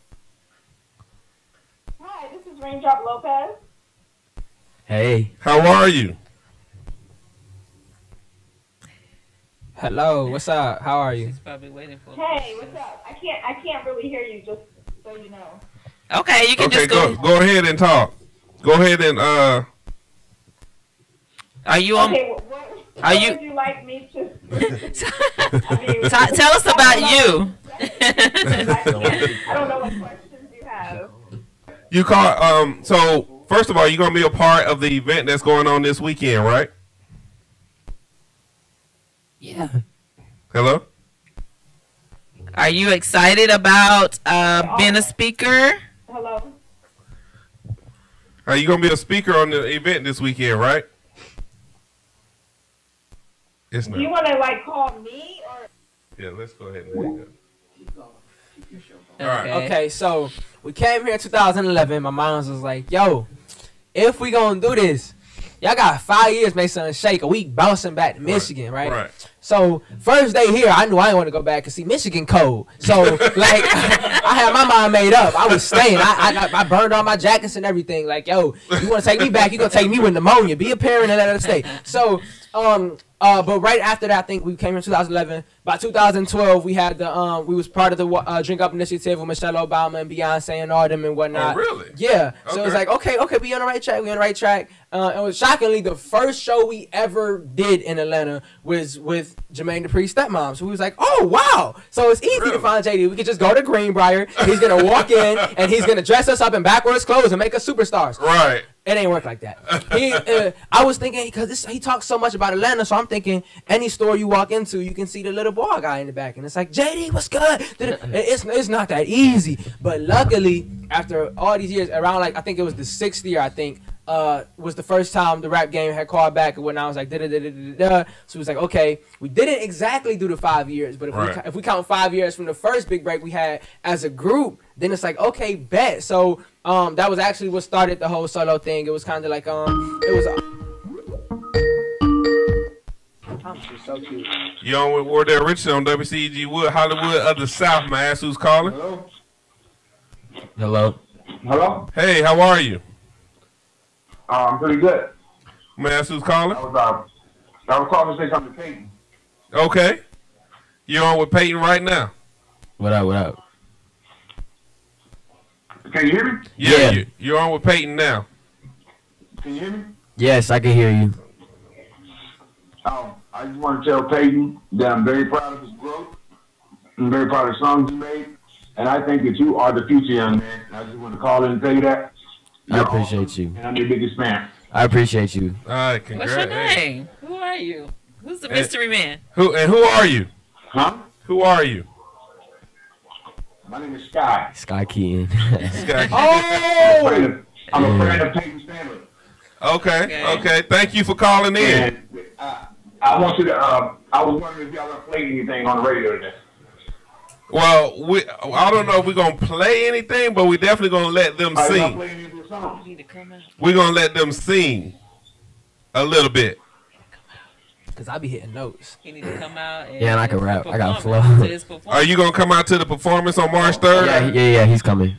Hi, this is Raindrop Lopez. Hey. How are you? Hello, what's up? How are you? She's probably waiting for. Hey, what's up? I can't really hear you, just so you know. Okay, you can Okay, just go. go ahead and talk. Go ahead and Are you on? Okay, what would you like me to? Tell us about you. I don't know what questions you have. You call so first of all, you're gonna be a part of the event that's going on this weekend, right? Yeah. Hello? Are you excited about being a speaker? Hello. Are you gonna be a speaker on the event this weekend, right? It's Do you not. want to like call me or? Yeah, let's go ahead and hang up. Okay, so we came here in 2011. My mom was like, yo, if we gonna do this, y'all got 5 years, make something shake, or we bouncing back to Michigan, right? Right. So first day here, I knew I didn't want to go back because see Michigan cold. So like I had my mind made up. I was staying. I burned all my jackets and everything. Like, yo, you want to take me back? You gonna take me with pneumonia? Be a parent and let us stay. So but right after that, I think we came here in 2011. By 2012, we had the we was part of the Drink Up initiative with Michelle Obama and Beyonce and all them and whatnot. Oh, really? Yeah. So Okay. it was like, okay, we on the right track. We on the right track. It was shockingly the first show we ever did in Atlanta was with Jermaine Dupri's stepmom. So we was like, oh wow. So it's easy to find JD. We could just go to Greenbrier. He's gonna walk in and he's gonna dress us up in backwards clothes and make us superstars. Right. It ain't work like that. I was thinking because he talks so much about Atlanta, so I'm thinking any store you walk into, you can see the little boy guy in the back, and it's like JD, what's good? It's not that easy. But luckily, after all these years, around like I think it was the 6th year, I think was the first time the rap game had called back, and when I was like da da da da da da. So it was like, okay, we didn't exactly do the 5 years, but if we count 5 years from the first big break we had as a group, then it's like okay, bet. So that was actually what started the whole solo thing. It was kind of like it was. So cute. You on with Wardell Richardson on WCEG Wood, Hollywood of the South. May I ask who's calling? Hello. Hello? Hey, how are you? I'm pretty good. May I ask who's calling? I was calling to say something to Peyton. Okay. You're on with Peyton right now. What up? What up? Can you hear me? Yeah. You're on with Peyton now. Can you hear me? Yes, I can hear you. I just want to tell Peyton that I'm very proud of his growth. I'm very proud of the songs he made. And I think that you are the future, young man. I just want to call in and tell you that. I appreciate you. And I'm your biggest fan. I appreciate you. All right, congrats. What's your name? Who are you? Who's the mystery man? Who are you? Huh? Who are you? My name is Sky. Sky Keaton. Sky. Oh! I'm a friend of Peyton's family. Okay. Thank you for calling in. And I want you to, I was wondering if y'all gonna play anything on the radio today. Well, I don't know if we're going to play anything, but we're definitely going to let them sing. We're going to let them sing a little bit. Because I be hitting notes. He need to come out and Yeah, and I can rap. I got flow. Are you going to come out to the performance on March 3rd? Yeah, he's coming.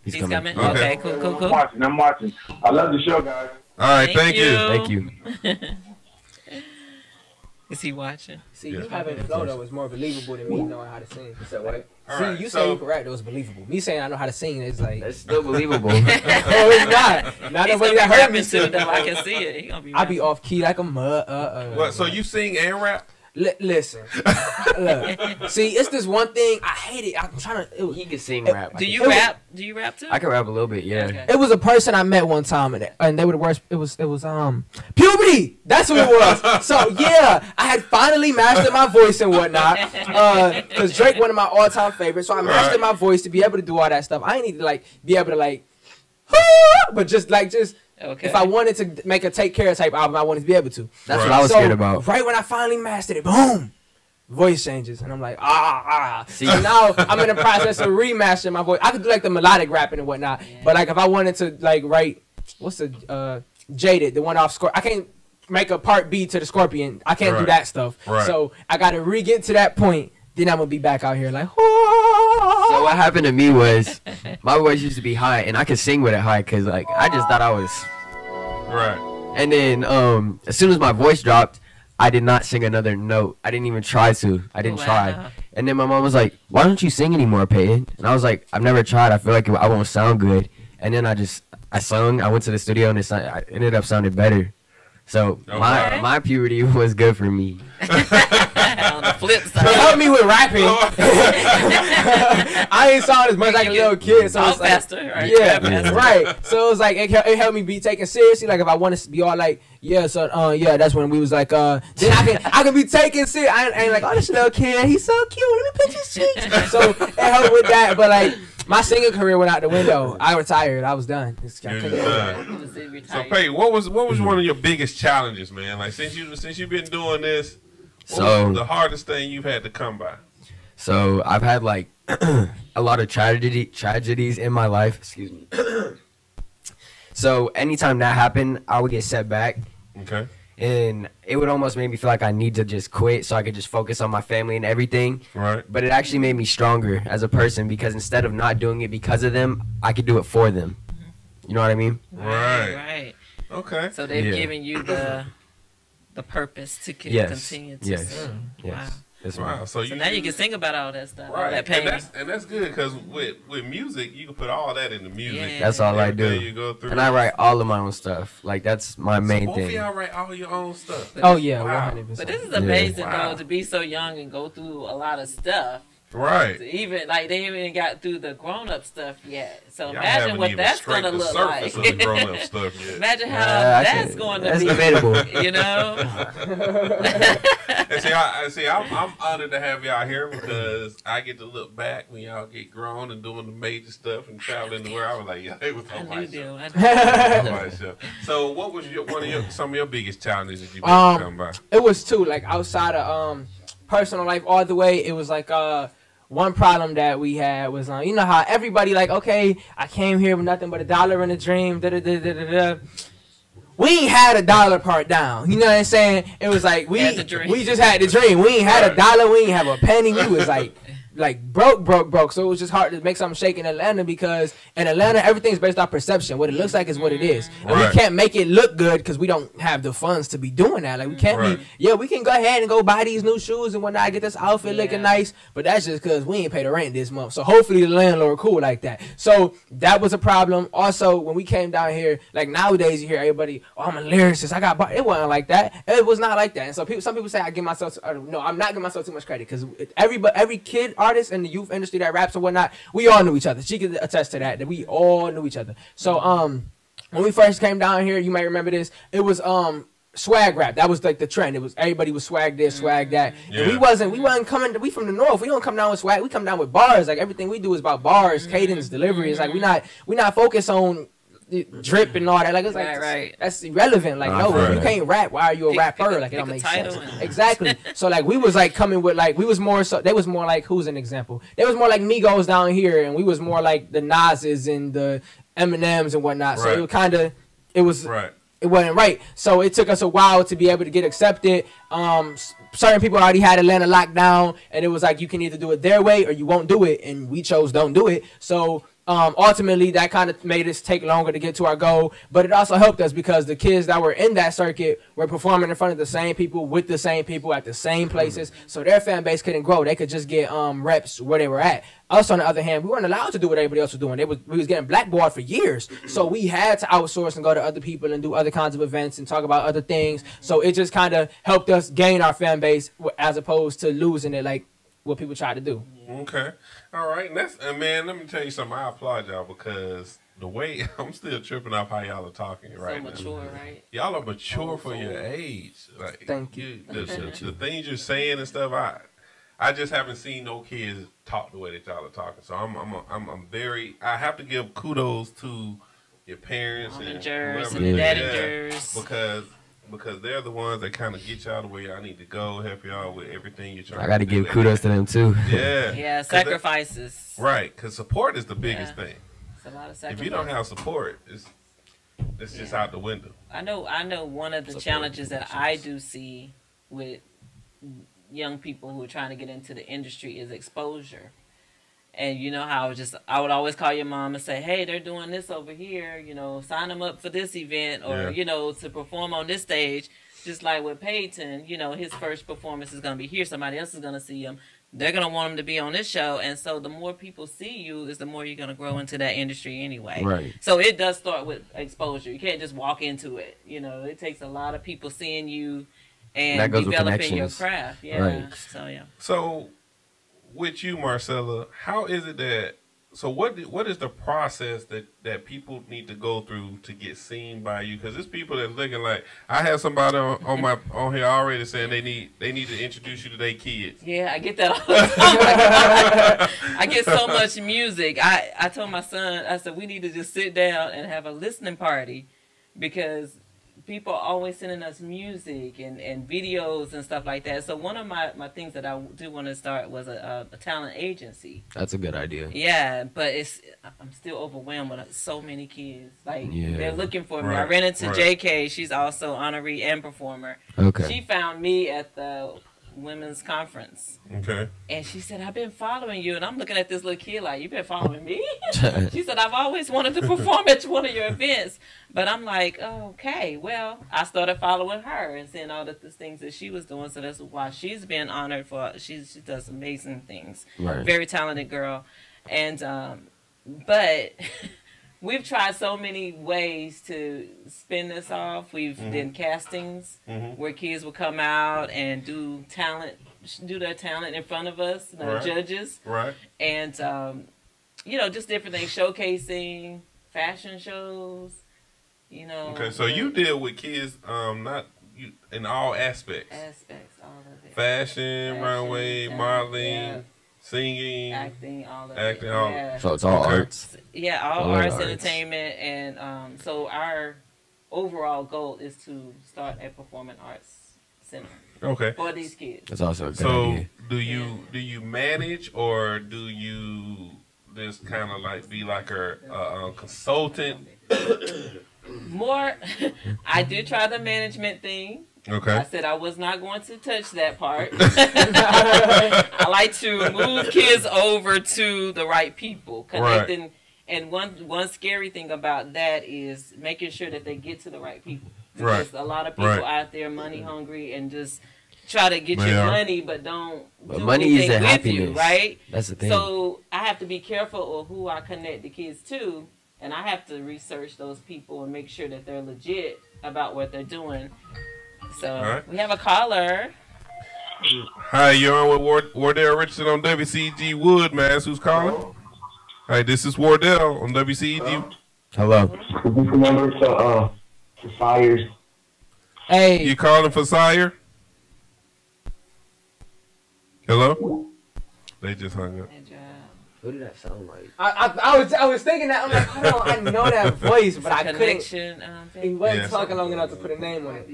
He's coming? Okay, cool. I'm watching. I love the show, guys. All right, thank you. Thank you. Is he watching? See, you having the flow though is more believable than me knowing how to sing. So what? All See, right, you so- saying you can rap though is believable. Me saying I know how to sing is like. That's still believable. Oh, it's not. Not He's nobody gonna be that heard me rapping sing. too, though. I can see it. He gonna be I be off key like a mud. What? So you sing and rap? Listen. Look. See, it's this one thing I hate it. I'm trying to. He can sing rap. Do you rap? Do you rap too? I can rap a little bit, yeah. Okay. It was a person I met one time, and they were the worst. It was puberty. That's what it was. So yeah, I had finally mastered my voice and whatnot. Cause Drake one of my all-time favorites, so I mastered my voice to be able to do all that stuff. I ain't need to like be able to like, but just. Okay. If I wanted to make a Take Care type album, I wanted to be able to. That's what I was scared about. Right when I finally mastered it, boom, voice changes, and I'm like, See? So now I'm in the process of remastering my voice. I could do like the melodic rapping and whatnot, but like if I wanted to like write, what's the Jaded, the one off Scorpion, I can't make a part B to the Scorpion. I can't do that stuff. Right. So I got to re-get to that point. Then I'm gonna be back out here like. So what happened to me was my voice used to be high, and I could sing with it high because like I just thought I was. Right. And then as soon as my voice dropped, I did not sing another note. I didn't even try to. I didn't try. And then my mom was like, "Why don't you sing anymore, Peyton?" And I was like, "I've never tried. I feel like I won't sound good." And then I I sung. I went to the studio and I ended up sounding better. So my puberty was good for me. On the flip side, it helped me with rapping. I ain't sung as much like a little kid, so it's like, faster, right? Yeah, right. So it was like it helped me be taken seriously. Like if I want to be all like, yeah, so yeah, that's when we was like, then I can be taken serious. I ain't like, oh, this little kid, he's so cute. Let me pinch his cheeks. So it helped with that, but like. My singing career went out the window. I retired. I was done. So, Peyton, what was one of your biggest challenges, man? Like since you've been doing this, what was the hardest thing you've had to come by? So I've had like a lot of tragedies in my life. Excuse me. So anytime that happened, I would get set back. Okay. And it would almost make me feel like I need to just quit so I could just focus on my family and everything. Right. But it actually made me stronger as a person because instead of not doing it because of them, I could do it for them. You know what I mean? Right. Okay. So they've given you the purpose to continue to sing. Yes. Wow. That's wow. So now you can sing about all that stuff, right? All that pain. And that's good because with music, you can put all that in the music. Yeah. That's all I do. You go through. And I write all of my own stuff. Like that's my main both thing. Of y'all write all your own stuff. Oh yeah, wow. 100%. But this is amazing though to be so young and go through a lot of stuff. Right. Even like they haven't even got through the grown up stuff yet. So y'all imagine what that's gonna look like. Of the grown up stuff yet. Imagine how that's going to be. Debatable. You know. And see, I'm honored to have y'all here because I get to look back when y'all get grown and doing the major stuff and traveling the world. I was like, yeah, it was on my show. So, what was some of your biggest challenges that you come by? It was two, like outside of personal life all the way. It was like one problem that we had was you know how everybody like, okay, I came here with nothing but $1 in a dream. We ain't had $1 part down. You know what I'm saying? It was like we just had the dream. We ain't had $1. We ain't have a penny. We was like broke. So it was just hard to make something shake in Atlanta because in Atlanta everything's based off perception. What it looks like is what it is, and we can't make it look good because we don't have the funds to be doing that. Like we can't be. Yeah, we can go ahead and go buy these new shoes and whatnot, get this outfit looking nice, but that's just because we ain't paid the rent this month. So hopefully the landlord cool like that. So that was a problem. Also, when we came down here, like nowadays you hear everybody, oh, I'm a lyricist. I got bar. It wasn't like that. It was not like that. And so some people say I give myself. No, I'm not giving myself too much credit because every kid artist in the youth industry that raps and whatnot, we all knew each other. She could attest to that we all knew each other. So when we first came down here, you may remember this, it was swag rap. That was like the trend. It was everybody was swag this, swag that. Yeah. And we wasn't coming. We from the north. We don't come down with swag. We come down with bars. Like everything we do is about bars, cadence, delivery. It's like we not focused on drip and all that. Like it's like that's irrelevant. Like no, you can't rap. Why are you a rapper? Like it don't make sense. Exactly. So like we was like coming with like we was more so they was more like who's an example? They was more like Migos down here, and we was more like the Nas's and the Eminems and whatnot. So it wasn't right. So it took us a while to be able to get accepted. Certain people already had Atlanta locked down, and it was like you can either do it their way or you won't do it, and we chose don't do it. So ultimately that kind of made us take longer to get to our goal, but it also helped us because the kids that were in that circuit were performing in front of the same people with the same people at the same places, so their fan base couldn't grow. They could just get reps where they were at. Us, on the other hand, we weren't allowed to do what everybody else was doing. We was getting blackballed for years, so we had to outsource and go to other people and do other kinds of events and talk about other things. So it just kind of helped us gain our fan base as opposed to losing it like what people try to do. Okay. All right. And man, let me tell you something. I applaud y'all because the way I'm still tripping off how y'all are talking right now. So mature, right? Y'all are mature for your age. Like, thank you. The things you're saying and stuff, I just haven't seen no kids talk the way that y'all are talking. So I'm very. I have to give kudos to your parents and daddy because they're the ones that kind of get y'all to where y'all need to go, help y'all with everything you're trying to do. I got to give kudos to them too. Yeah. Yeah, sacrifices. Right, because support is the biggest thing. It's a lot of sacrifices. If you don't have support, it's just out the window. I know one of the challenges that I do see with young people who are trying to get into the industry is exposure. And you know how I would always call your mom and say, hey, they're doing this over here, you know, sign them up for this event or, you know, to perform on this stage. Just like with Peyton, you know, his first performance is going to be here. Somebody else is going to see him. they're going to want them to be on this show. And so the more people see you is the more you're going to grow into that industry anyway. Right. So it does start with exposure. You can't just walk into it. You know, it takes a lot of people seeing you and developing your craft. Yeah. Right. So, yeah. So with you, Marcella, how is it that, so what is the process that people need to go through to get seen by you? Because there's people that's looking like, I have somebody on here already saying they need to introduce you to their kids. Yeah, I get that all the time. I get so much music. I told my son, I said, we need to just sit down and have a listening party, because people are always sending us music and videos and stuff like that. So one of my things that I do want to start was a talent agency. That's a good idea. Yeah, but I'm still overwhelmed with so many kids. Like, they're looking for me. I ran into JK. She's also honoree and performer. Okay. She found me at the women's conference. Okay. And she said, I've been following you. And I'm looking at this little kid like, you've been following me? She said, I've always wanted to perform at one of your events. But I'm like, oh, okay. Well, I started following her and seeing all the things that she was doing. So that's why she's been honored for. She does amazing things. Right. Very talented girl. And but we've tried so many ways to spin this off. We've done castings where kids will come out and do their talent in front of us, judges. Right. And, just different things, showcasing, fashion shows, Okay, so you deal with kids, not you in all aspects. All of it. Fashion, runway, modeling, singing, acting, all of it. Yeah. So it's all arts. Yeah, all arts, entertainment, and so our overall goal is to start a performing arts center. Okay. For these kids. That's also a good idea. Do you manage, or do you just kind of like be like a consultant? More, I did try the management thing. Okay. I said I was not going to touch that part. I like to move kids over to the right people, connecting. Right. And one scary thing about that is making sure that they get to the right people. Because a lot of people out there money hungry and just try to get your money, but don't do money anything isn't with happiness. you, right? That's the thing. So I have to be careful of who I connect the kids to, and I have to research those people and make sure that they're legit about what they're doing. So we have a caller. Hi, you're on with Wardell Richardson on WCEG Wood, man. Who's calling? Hi, this is Wardell on WCEG. Hello. Is this the number to Sire's? Hey. You calling for Sire? Hello? They just hung up. Who did that sound like? I was thinking that. I'm like, I know that voice, but I couldn't. He wasn't talking long enough to put a name on it.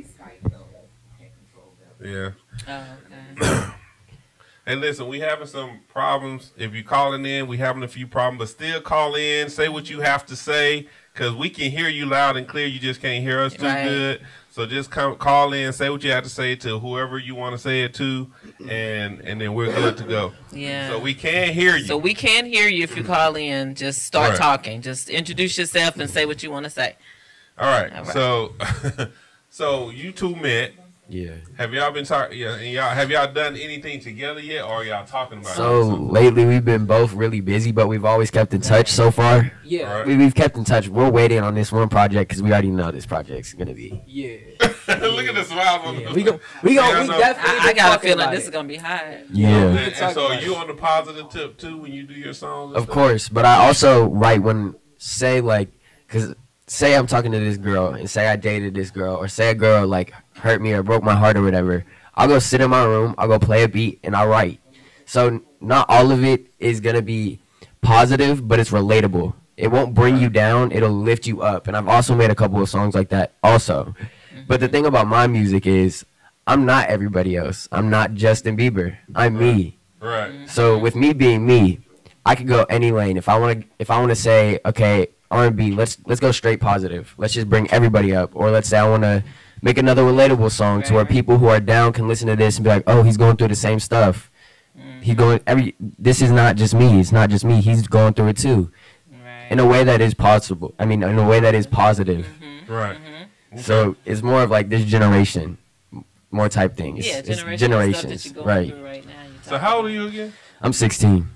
Yeah. Oh, okay. Hey, listen, we having some problems. If you're calling in, we having a few problems, but still call in, say what you have to say, because we can hear you loud and clear. You just can't hear us too good. So just call in, say what you have to say to whoever you want to say it to, and then we're good to go. Yeah. So we can hear you. So we can hear you if you call in. Just start talking. Just introduce yourself and say what you want to say. All right. So, so you two met. Yeah. Have y'all been talking? Yeah. Have y'all done anything together yet, or are y'all talking about? So lately we've been both really busy, but we've always kept in touch so far. Yeah. We've kept in touch. We're waiting on this one project because we already know this project's gonna be. Yeah. Look at the smile. Yeah. We definitely. I got a feeling this is gonna be hot. Yeah. And so you on the positive tip too when you do your songs? Of course, but I also write because say I'm talking to this girl and say I dated this girl, or say a girl like hurt me or broke my heart or whatever, I'll go sit in my room, I'll go play a beat, and I'll write. So not all of it is going to be positive, but it's relatable. It won't bring you down, it'll lift you up. And I've also made a couple of songs like that also. But the thing about my music is I'm not everybody else. I'm not Justin Bieber. I'm me. Right. So with me being me, I could go any lane. If I want to say, okay, R&B, let's go straight positive. Let's just bring everybody up. Or let's say I want to make another relatable song to where people who are down can listen to this and be like, oh, he's going through the same stuff. This is not just me. It's not just me. He's going through it too. Right. In a way that is possible. I mean, in a way that is positive. Right. So it's more of like this generation, more type thing. Yeah, it's generation. Stuff that you're going through right now. So how old are you again? I'm 16.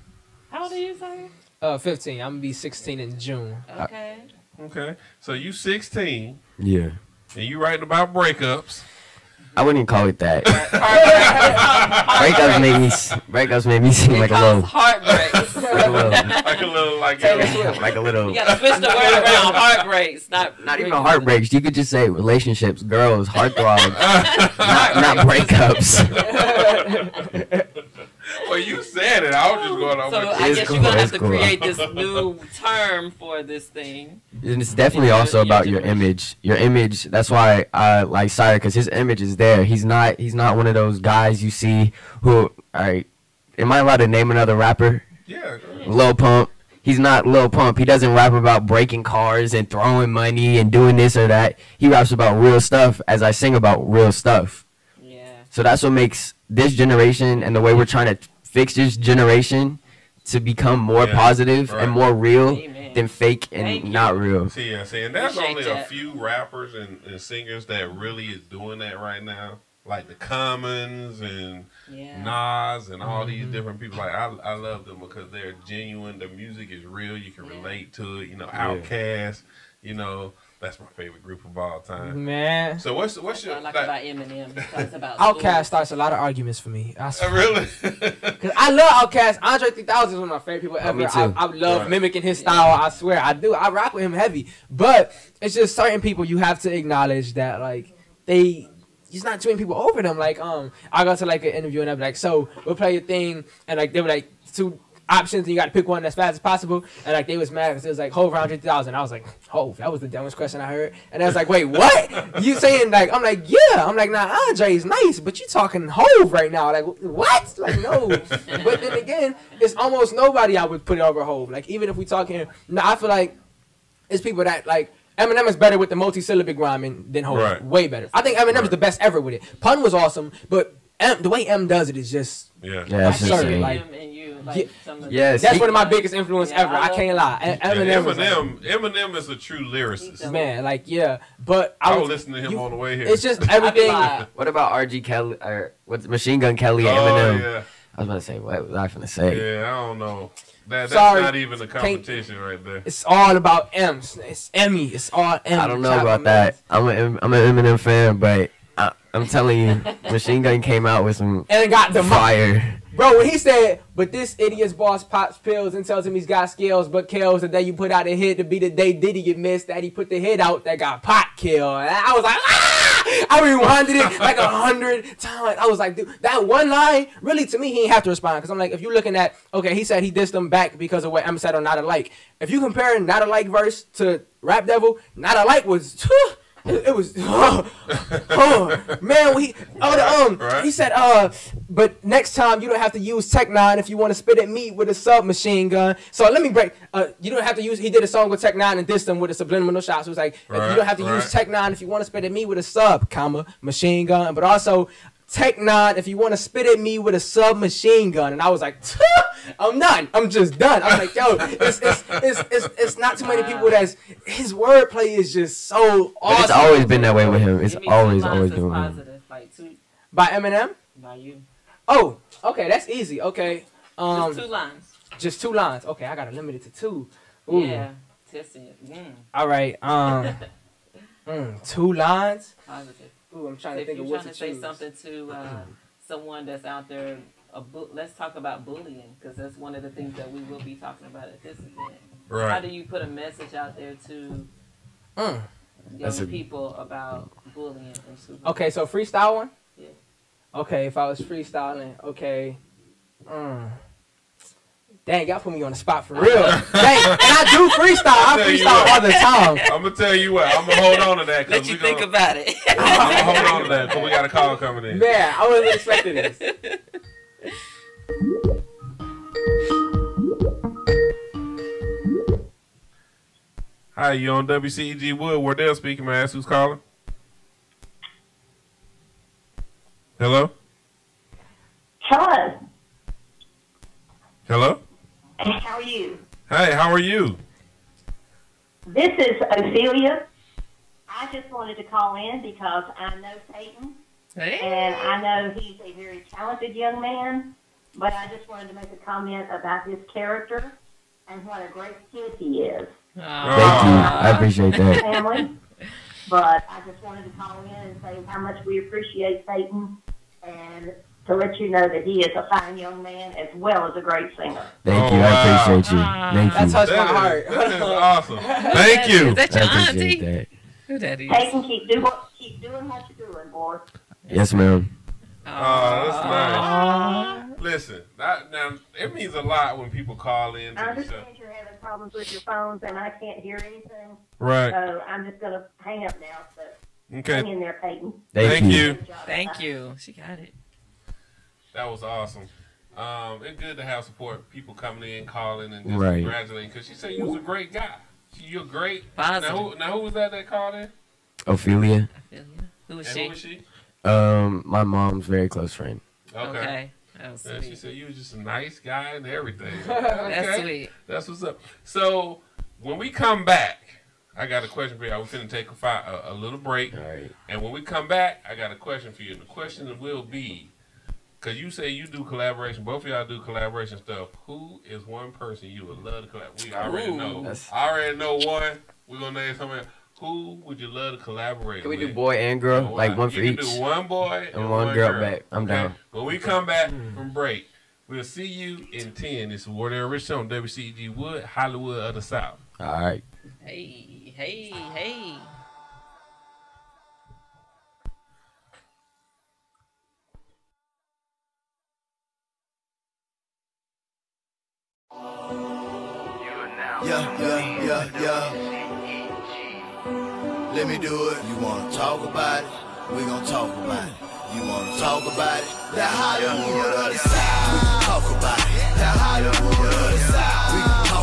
How old are you, sorry? 15. I'm gonna be 16 in June. Okay. Okay. So you 16. Yeah. And you writing about breakups. I wouldn't call it that. breakups made me seem like a little heartbreaks. like a little. You gotta switch the word around. Heartbreaks, not even heartbreaks. You could just say relationships, girls, heartthrobs, not breakups. Well, you said it. I was just going on. So I guess you're gonna have to create this new term for this thing. And it's definitely also about your image. Your image. That's why I like Sire, because his image is there. He's not one of those guys you see who. All right, am I allowed to name another rapper? Yeah. Lil Pump. He's not Lil Pump. He doesn't rap about breaking cars and throwing money and doing this or that. He raps about real stuff, as I sing about real stuff. Yeah. So that's what makes this generation and the way we're trying to fix this generation to become more positive and more real than fake and not real. See, and there's only a few rappers and singers that really is doing that right now. Like the Commons and Nas and all these different people. Like I love them because they're genuine. Their music is real. You can relate to it. You know, Outkast. You know, that's my favorite group of all time. Man. So what's your I like about Eminem? Talks about Outkast starts a lot of arguments for me. Really? Because I love Outkast. Andre 3000 is one of my favorite people ever. Me too. I love mimicking his style. I swear I do. I rock with him heavy. But it's just certain people you have to acknowledge that like he's not treating people over them. Like I go to like an interview and I'm like, so we'll play a thing, and like they were like two options and you got to pick one as fast as possible, and like they was mad because it was like Hove around 3,000. I was like, Hove, that was the dumbest question I heard. And I was like, wait, what? You saying like, I'm like, yeah. I'm like, nah, Andre's nice, but you talking Hove right now. Like, what? Like, no. But then again, it's almost nobody I would put it over Hove. Like, even if we talking, I feel like it's people that like, Eminem is better with the multi-syllabic rhyming than Hove. Right. Way better. I think Eminem is the best ever with it. Pun was awesome, but the way M does it is just absurd. Like, that's one of my biggest influence ever. I can't lie. Eminem is a true lyricist. Man, like but I was listening to him on the way here. It's just everything. What about RG Kelly or what's Machine Gun Kelly and Eminem? Yeah. I was about to say, what was I finna say? Yeah, I don't know. That's not even a competition right there. It's all about M's. It's Emmy. It's all M. I don't know about that. I'm an Eminem fan, but I'm telling you, Machine Gun came out with some and it got the fire. Bro, when he said, but this idiot's boss pops pills and tells him he's got skills, but kills the day you put out a hit to be the day Diddy get missed, that he put the hit out that got pot killed. And I was like, ah! I rewinded it like 100 times. I was like, dude, that one line, really to me, he ain't have to respond. Because I'm like, if you're looking at, okay, he said he dissed them back because of what M said on Not Alike. If you compare Not Alike verse to Rap Devil, Not Alike was... It was man. He said but next time you don't have to use Tech 9 if you want to spit at me with a submachine gun. So let me break. You don't have to use. He did a song with Tech 9 and dissed him with a subliminal shot. So it was like you don't have to use Tech 9 if you want to spit at me with a sub, machine gun. But also Tech 9 if you want to spit at me with a submachine gun. And I was like, I'm done. I'm just done. I'm like, yo, it's not too many people that's his wordplay is just so awesome. But it's always been that way with him. It's always been with him. Like by Eminem? By you. Oh, okay, that's easy. Okay. Just 2 lines. Just 2 lines. Okay, I gotta limit it to 2. Ooh. Yeah. Testing it. All right. 2 lines. Positive. Ooh, I'm trying to think of what to say something to someone that's out there. Let's talk about bullying, because that's one of the things that we will be talking about at this event. Right. How do you put a message out there to young people about bullying and super? Okay, so freestyle one? Yeah. Okay, if I was freestyling, okay. Dang, y'all put me on the spot for real. Dang, and I do freestyle. I freestyle all the time. I'm going to tell you what. I'm going to hold on to that. Let you think about it. I'm going to hold on to that because we got a call coming in. Man, I wasn't expecting this. Hi, you on WCEG Wood? Wardell speaking, man. Who's calling? Hello? Hello. Hello? How are you? Hey, how are you? This is Ophelia. I just wanted to call in because I know Peyton, and I know he's a very talented young man, but I just wanted to make a comment about his character and what a great kid he is. Thank you. I appreciate that. Family. But I just wanted to call in and say how much we appreciate Peyton and to let you know that he is a fine young man as well as a great singer. Thank you. I appreciate you. Thank you. That touched my heart. That is awesome. Thank you. Is that your I appreciate auntie? that. Who that is? Peyton, keep doing what you're doing, boy. Yes, ma'am. Oh, that's nice. Listen, now it means a lot when people call in. I understand you're having problems with your phones and I can't hear anything. Right. So I'm just going to hang up now. So Okay. hang in there, Peyton. Thank you. Thank you. She got it. That was awesome. It's good to have support, people coming in, calling, and just Right. congratulating. Because she said you was a great guy. You're great. Positive. Now who was that called in? Ophelia. I feel you. Who is And she? who was she? My mom's very close friend. Okay. That was And sweet. she said you was just a nice guy and everything. That's Okay. sweet. That's what's up. So when we come back, I got a question for you. We're going to take a little break. All right. And when we come back, I got a question for you. And the question will be, because you say you do collaboration, both of y'all do collaboration stuff. Who is one person you would love to collaborate? We already know. I already know one. We're going to name somebody. Who would you love to collaborate Can we with? do boy and girl? Like one for you each? can do one boy and one girl back. I'm down. When we come back from break, we'll see you in 10. This is Wardell Rich on WCEG Wood, Hollywood of the South. All right. Hey, hey, hey. Yeah. Let me do it. You wanna talk about it? We gon' talk about it. You wanna talk about it? That Hollywood of the South. We can talk about it. That Hollywood of the South. We can talk